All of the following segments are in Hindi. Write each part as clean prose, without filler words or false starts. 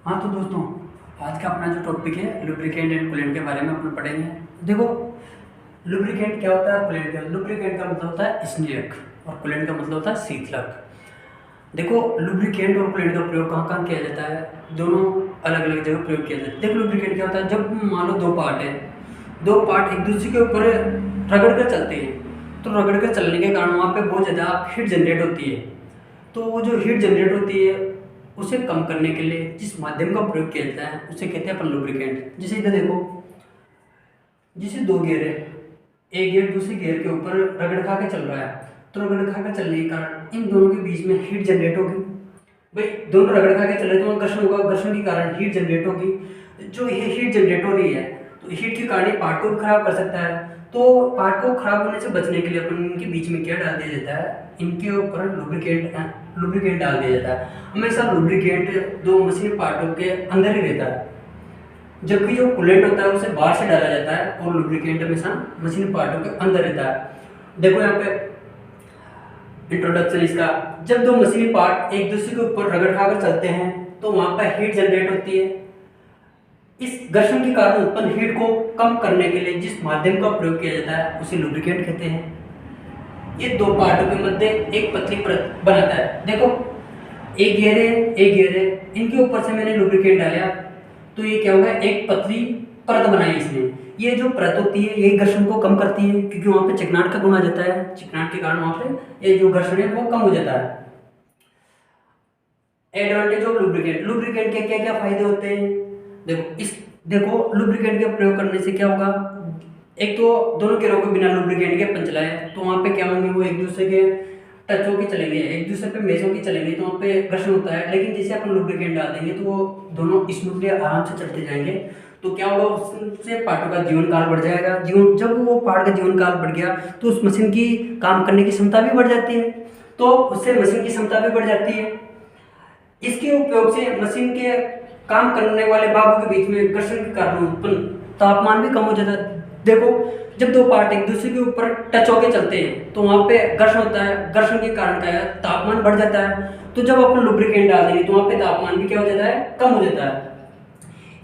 हाँ तो दोस्तों, आज का अपना जो टॉपिक है लुब्रिकेंट एंड कूलेंट के बारे में अपन पढ़ेंगे। देखो, लुब्रिकेंट क्या होता है, कूलेंट क्या होता है। लुब्रिकेंट का मतलब होता है स्नेहक और कूलेंट का मतलब होता है शीतलक। देखो, लुब्रिकेंट और कूलेंट का प्रयोग कहाँ कहाँ किया जाता है, दोनों अलग अलग जगह प्रयोग किया जाता है। देखो, लुब्रिकेंट क्या होता है, जब मान लो दो पार्ट है, दो पार्ट एक दूसरे के ऊपर रगड़ कर चलते हैं, तो रगड़ कर चलने के कारण वहाँ पे बहुत ज़्यादा हीट जनरेट होती है। तो वो जो हीट जनरेट होती है उसे कम करने के लिए जिस माध्यम का प्रयोग किया जाता है उसे कहते हैं अपन लुब्रिकेंट। जैसे इधर देखो, जैसे दो गियर है, एक गियर दूसरे गियर के ऊपर रगड़ खा के चल रहा है, तो रगड़ खा के चलने के कारण इन दोनों के बीच में हीट जनरेट होगी। भाई दोनों रगड़ खा के चल रहे हैं तो वहाँ घर्षण होगा, घर्षण के कारण हीट जनरेट होगी। जो ये हीट जनरेट हो रही है तो हीट के कारण पार्ट को खराब कर सकता है। तो पार्ट को खराब होने से बचने के लिए अपन इनके बीच में क्या डाल दिया जाता है, इनके ऊपर लुब्रिकेंट डाल दिया जाता है। हमेशा लुब्रिकेंट दो मशीन पार्टों के अंदर ही रहता है, जबकि जो कूलेंट होता है उसे बाहर से डाला जाता है और लुब्रिकेंट हमेशा मशीन पार्टों के अंदर रहता है। देखो यहाँ पे इंट्रोडक्शन इसका, जब दो मशीनी पार्ट एक दूसरे के ऊपर रगड़ खाकर चलते हैं तो वहां पर हीट जनरेट होती है। इस घर्षण के कारण उत्पन्न हीट को कम करने के लिए जिस माध्यम का प्रयोग किया जाता है उसे लुब्रिकेंट कहते हैं। ये दो पार्टों के मध्य एक पतली परत बनाता है। देखो, एक घेरे इनके ऊपर से मैंने लुब्रिकेंट डाला तो ये क्या होगा, एक पतली परत बनाई इसने। ये जो परत होती है ये घर्षण को कम करती है, क्योंकि वहां पे चिकनाट का गुण आ जाता है। चिकनाट के कारण वहां पे ये जो घर्षण है वो कम हो जाता है। एडवांटेज ऑफ लुब्रिकेंट, लुब्रिकेंट के क्या क्या फायदे होते हैं। देखो लुब्रिकेंट के प्रयोग करने से क्या होगा, एक तो दोनों गियरों को बिना लुब्रिकेंट के अपन चलाए तो वहां पे क्या होंगे, वो एक दूसरे के टच होके चलेंगे, एक दूसरे पे मेज होके चलेंगे तो वहाँ पे घर्षण होता है। लेकिन जैसे अपन लुब्रिकेंट डाल देंगे तो वो दोनों स्मूथली आराम से चलते जाएंगे। तो क्या होगा, उससे पार्टों का जीवन काल बढ़ जाएगा। जब वो पार्ट का जीवन काल बढ़ गया तो उस मशीन की काम करने की क्षमता भी बढ़ जाती है, तो उससे मशीन की क्षमता भी बढ़ जाती है। इसके उपयोग से मशीन के काम करने वाले भागों के बीच में घर्षण के कारण उत्पन्न तापमान भी कम हो जाता है। देखो, जब दो पार्ट एक दूसरे के ऊपर टच होके चलते हैं तो वहां पे घर्षण होता है, घर्षण के कारण क्या है, तापमान बढ़ जाता है। तो जब अपन लुब्रिकेंट डाल देंगे तो वहां पे तापमान भी क्या हो जाता है, कम हो जाता है।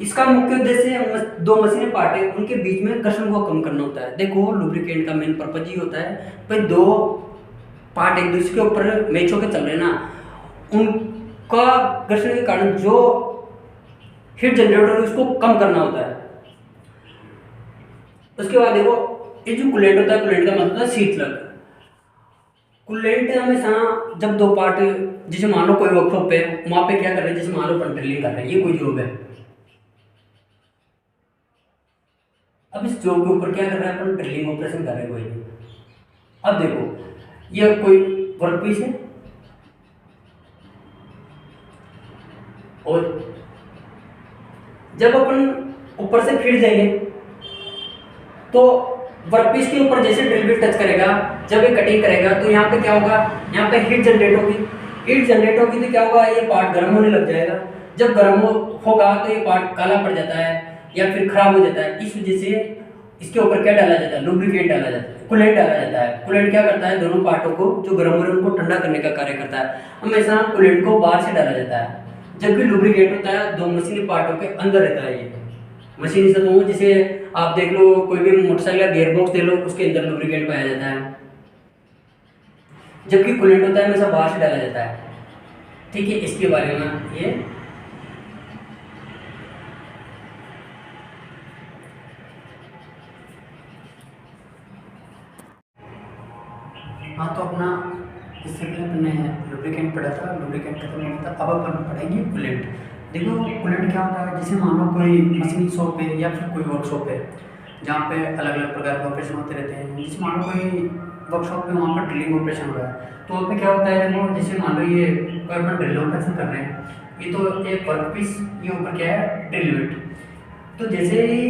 इसका मुख्य उद्देश्य दो मशीनें पार्ट है उनके बीच में घर्षण को कम करना होता है। देखो, लुब्रिकेंट का मेन पर्पज ये होता है, भाई दो पार्ट एक दूसरे के ऊपर मैच होकर चल रहे हैं ना, उनका घर्षण के कारण जो हीट जनरेट हो रही है उसको कम करना होता है। उसके बाद देखो, ये जो कूलेंट होता है, कूलेंट का मतलब होता है शीतलक। कूलेंट हमेशा जब दो पार्ट, जैसे मान लो कोई वर्कशॉप है वहां पे क्या कर रहे हैं, जैसे मान लो अपन ड्रिलिंग कर रहे हैं, ये कोई जॉब है। अब इस जॉब के ऊपर क्या कर रहे हैं, अपन ड्रिलिंग ऑपरेशन कर रहे हैं कोई। अब देखो, ये कोई वर्कपीस है और जब अपन ऊपर से फिर देंगे तो वर्कपीस के ऊपर जैसे ड्रिल बिट टच करेगा, जब ये कटिंग करेगा तो यहाँ पे क्या होगा, यहाँ पे हीट जनरेट होगी। हीट जनरेट होगी तो क्या होगा, ये पार्ट गर्म होने लग जाएगा। जब गर्म होगा तो ये पार्ट काला पड़ जाता है या फिर खराब हो जाता है। इस वजह से इसके ऊपर क्या डाला जाता है, लुब्रिकेंट डाला जाता है, कूलेंट डाला जाता है। कूलेंट क्या करता है, दोनों पार्टों को जो गर्म हो रहे हैं उनको ठंडा करने का कार्य करता है। हमेशा कूलेंट को बाहर से डाला जाता है, जबकि लुब्रिकेंट होता है दो मशीनी पार्टों के अंदर रहता है। ये मशीनी सतहों, जैसे आप देख लो कोई भी मोटरसाइकिल का गियर बॉक्स दे लो, उसके अंदर लुब्रिकेंट पाया जाता है, जबकि कूलेंट होता है हमेशा बाहर से डाला जाता है। ठीक है, इसके बारे में ये हाँ तो अपना इससे पहले हमने लुब्रिकेंट पढ़ा था, लुब्रिकेंट खत्म नहीं था। अब अपन पढ़ेंगे कूलेंट। देखो, कूलेंट क्या होता है, जैसे मान लो कोई मशीनिंग शॉप है या फिर कोई वर्कशॉप है जहाँ पे अलग अलग प्रकार के ऑपरेशन होते रहते हैं। जैसे मान लो कोई वर्कशॉप में वहाँ पर ड्रिलिंग ऑपरेशन हो रहा है, तो वहाँ पे क्या होता है, देखो जैसे मान लो ये कोई अपन ड्रिल ऑपरेशन कर रहे हैं, ये तो एक वर्कपीस, ये ऊपर क्या है, ड्रिल बिट। तो जैसे ही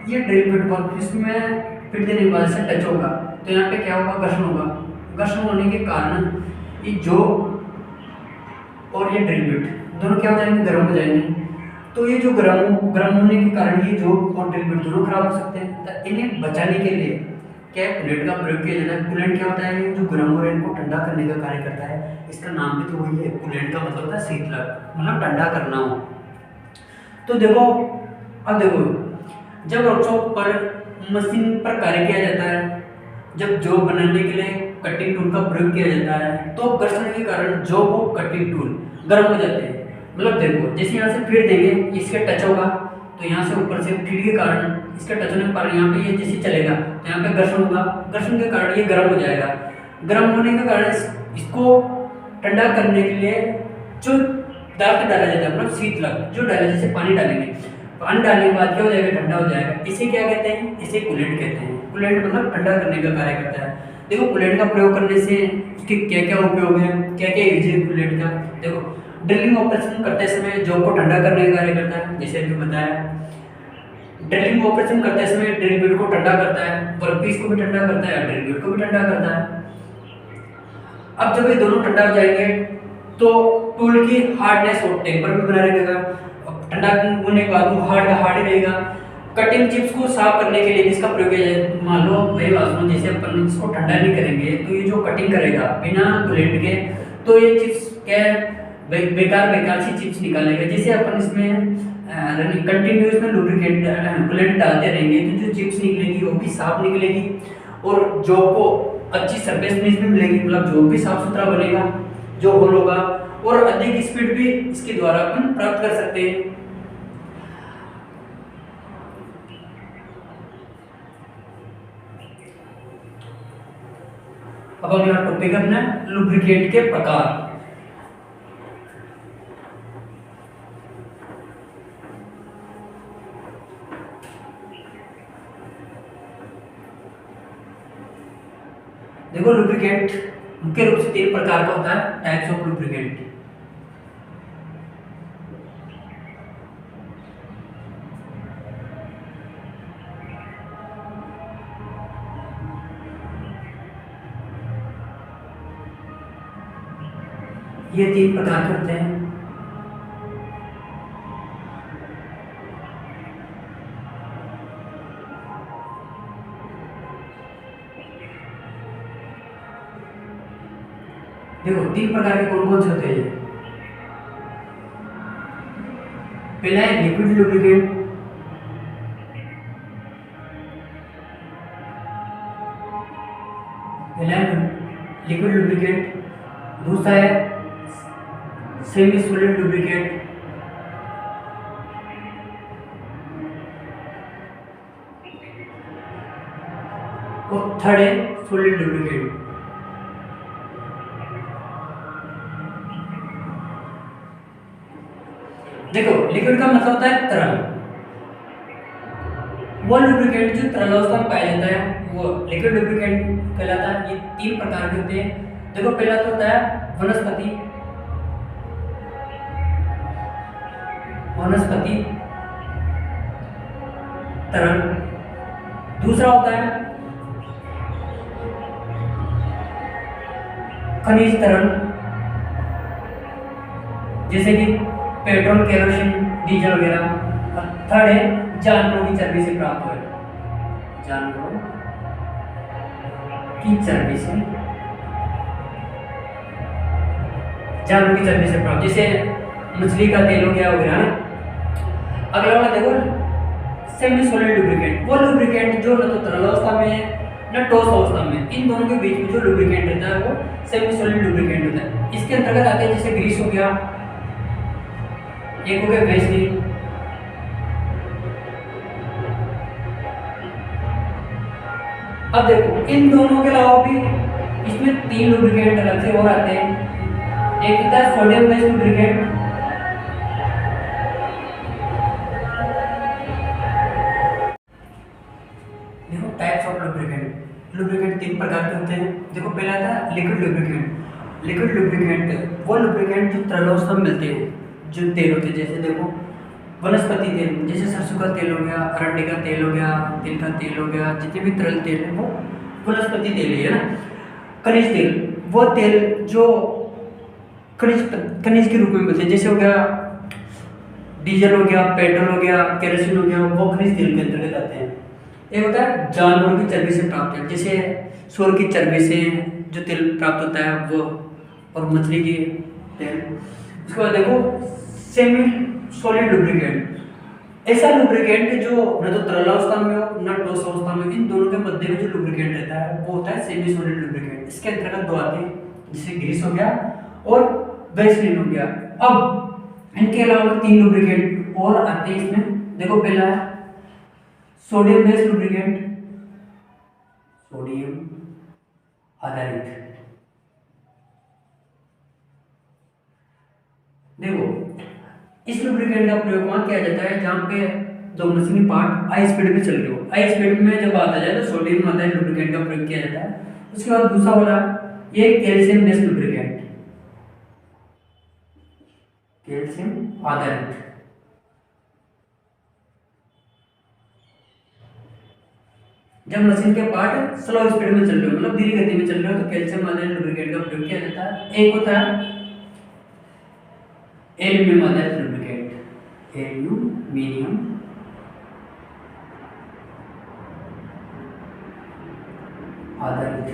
ये ड्रिल बिट वर्कपीस में फिट देने के बाद से टच होगा तो यहाँ पे क्या होगा, घर्षण होगा। घर्षण होने के कारण ये जो और ये ड्रिल बिट दोनों क्या हो जाएंगे, गर्म हो जाएंगे। तो ये जो गर्म होने के कारण ये जो और ड्रिल बिट दोनों खराब हो सकते हैं। तो इन्हें बचाने के लिए क्या है, कूलेंट का प्रयोग किया जाता है। कूलेंट क्या होता है, जो गर्म हो रहे हैं इनको ठंडा करने का कार्य करता है। इसका नाम भी तो वही है, कूलेंट का मतलब होता है शीतलक, मतलब ठंडा करना हो। तो देखो, अब देखो, जब वर्कशॉप पर मशीन पर कार्य किया जाता है, जब जॉब बनाने के लिए कटिंग टूल का प्रयोग किया जाता है, तो घर्षण के कारण जॉब और कटिंग टूल गर्म हो जाते हैं। मतलब देखो, जैसे यहाँ से फीड देंगे, इसके टच होगा तो यहाँ से ऊपर से फीड के कारण इसके टच होने पर यहाँ पे ये जैसे चलेगा तो यहाँ पे घर्षण होगा, घर्षण के कारण ये गर्म हो जाएगा। गर्म होने के कारण इसको ठंडा करने के लिए जो पदार्थ डाला जाता है, मतलब शीतलक जो डाला, जैसे पानी डालेंगे, पानी डालने के बाद क्या हो जाएगा, ठंडा हो जाएगा। इसे क्या कहते हैं, इसे कूलेंट कहते हैं। कूलेंट मतलब ठंडा करने का कार्य करता है। देखो कूलेंट का प्रयोग करने से उसके क्या क्या उपयोग है, क्या क्या यूज है कूलेंट का। देखो, ड्रिलिंग ऑपरेशन करते समय जॉब को ठंडा करने का कार्य करता है, जैसे अभी बताया। ड्रिलिंग ऑपरेशन करते समय ड्रिल बिट को ठंडा करता है, वर्कपीस को भी ठंडा करता है, ड्रिल बिट को भी ठंडा करता है। अब जब ये दोनों ठंडा हो जाएंगे तो टूल की हार्डनेस और टेम्पर भी बना रहेगा। ठंडा होने के बाद वो हार्ड ही रहेगा। कटिंग चिप्स को साफ करने के लिए इसका प्रयोग किया जाए। मान लो मेरी बात सुनो, जैसे अपन इसको ठंडा नहीं करेंगे तो ये जो कटिंग करेगा बिना कूलेंट के, तो ये चिप्स क्या बेकार सी चिप्स निकालेगा। जैसे अपन इसमें कंटिन्यूस में लुब्रिकेंट कूलेंट डालते रहेंगे तो जो चिप्स निकलेगी वो भी साफ निकलेगी और जॉब को अच्छी सरफेस फिनिश भी मिलेगी, मतलब जॉब भी साफ सुथरा बनेगा, जो होल होगा, और अधिक स्पीड भी इसके द्वारा अपन प्राप्त कर सकते हैं। अब अगला टॉपिक है अपना लुब्रिकेंट के प्रकार। देखो, लुब्रिकेंट मुख्य रूप से 3 प्रकार का होता है, टाइप्स ऑफ लुब्रिकेंट। ये 3 प्रकार के होते हैं। देखो 3 प्रकार के कौन कौन से होते हैं। पहला है लिक्विड लुब्रिकेंट, दूसरा है सेमी सॉलिड लुब्रिकेंट, और थर्ड है सॉलिड लुब्रिकेंट। देखो, लिक्विड का मतलब होता है तरल। वो लुब्रिकेंट जो तरल अवस्था में पाया जाता है वो लिक्विड लुब्रिकेंट कहलाता है। ये 3 प्रकार के होते हैं। देखो, पहला तो होता है वनस्पति तरल। दूसरा होता है खनिज तरल, जैसे कि पेट्रोल, केरोसिन, डीजल वगैरह। और थर्ड है जानवरों की चर्बी से प्राप्त हुए, जानवरों की चर्बी से प्राप्त, जैसे मछली का तेल हो गया वगैरह। अगला वाला देखो, सेमी सॉलिड लुब्रिकेंट। वो लुब्रिकेंट जो न तो तरल अवस्था में है न ठोस अवस्था में, इन दोनों के बीच में जो लुब्रिकेंट रहता है वो सेमी सॉलिड लुब्रिकेंट होता है। इसके अंतर्गत आते हैं जैसे ग्रीस हो गया, एक हो गया वैसलीन, अब देखो इन दोनों के अलावा भी इसमें 3 लुब्रिकेंट अलग से और आते हैं। एक होता है सोडियम बेस्ड लुब्रिकेंट, देखो टाइप्स ऑफ लुब्रिकेंट 3 प्रकार के होते हैं। देखो, पहला था लिक्विड लुब्रिकेंट वो लुब्रिकेंट जो तरल अवस्था में मिलते हैं, जो तेल होते हैं, जैसे देखो वनस्पति तेल, जैसे सरसों का तेल हो गया, अरंडी का तेल हो गया, तिल का तेल हो गया, जितने भी तरल तेल है वो वनस्पति तेल है ना। खनिज तेल, वो तेल जो खनिज के रूप में मिलते हैं, जैसे हो गया डीजल हो गया, पेट्रोल हो गया, केरोसिन हो गया, वो खनिज तेल के अंतर्गत आते हैं। एक होता है जानवरों की चर्बी से प्राप्त है, जैसे सूअर की चर्बी से जो तेल प्राप्त होता है वो, और मछली की तेल। उसके बाद देखो सेमी सॉलिड लुब्रिकेंट, ऐसा लुब्रिकेंट जो न तो तरल अवस्था में हो न ठोस अवस्था में, इन दोनों के मध्य में जो लुब्रिकेंट रहता है वो होता है सेमी सॉलिड लुब्रिकेंट। इसके अंतर्गत दो आते हैं, जैसे ग्रीस हो गया और वैसलीन हो गया। अब इनके अलावा तीन लुब्रिकेंट और आते हैं इसमें। देखो पहला है सोडियम बेस्ड लुब्रिकेंट, सोडियम आधारित। देखो इस लुब्रिकेंट का प्रयोग वहां किया जाता है जहां पे दो मशीनी पार्ट हाई स्पीड में चल रहे हो। हाई स्पीड में जब बात आ जाए तो सोडियम आधारित लुब्रिकेंट का प्रयोग किया जाता है। उसके बाद दूसरा वाला ये कैल्शियम बेस्ड लुब्रिकेंट, कैल्शियम आधारित। जब मशीन के पार्ट स्लो स्पीड में चल रहे हो, मतलब धीरे गति में चल रहे हो, तो कैल्शियम आधारित लुब्रिकेंट का प्रयोग किया जाता है। एक होता है एल्यूमिनियम आधारित लुब्रिकेंट, एल्यूमिनियम आधारित।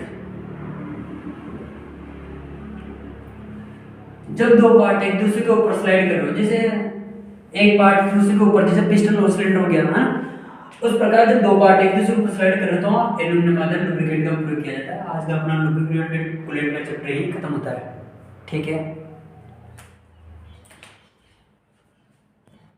जब दो पार्ट एक दूसरे के ऊपर स्लाइड कर रहे हो, जैसे एक पार्ट दूसरे के ऊपर, जैसे पिस्टन और सिलेंडर हो गया ना, उस प्रकार जब दो पार्ट एक दूसरे के ऊपर स्लाइड कर रहे हो तो एल्यूमिनियम आधारित लुब्रिकेंट का प्रयोग किया जाता है। आज का अपना लुब्रिकेंट कूलेंट का चैप्टर ही खत्म होता है। ठीक है।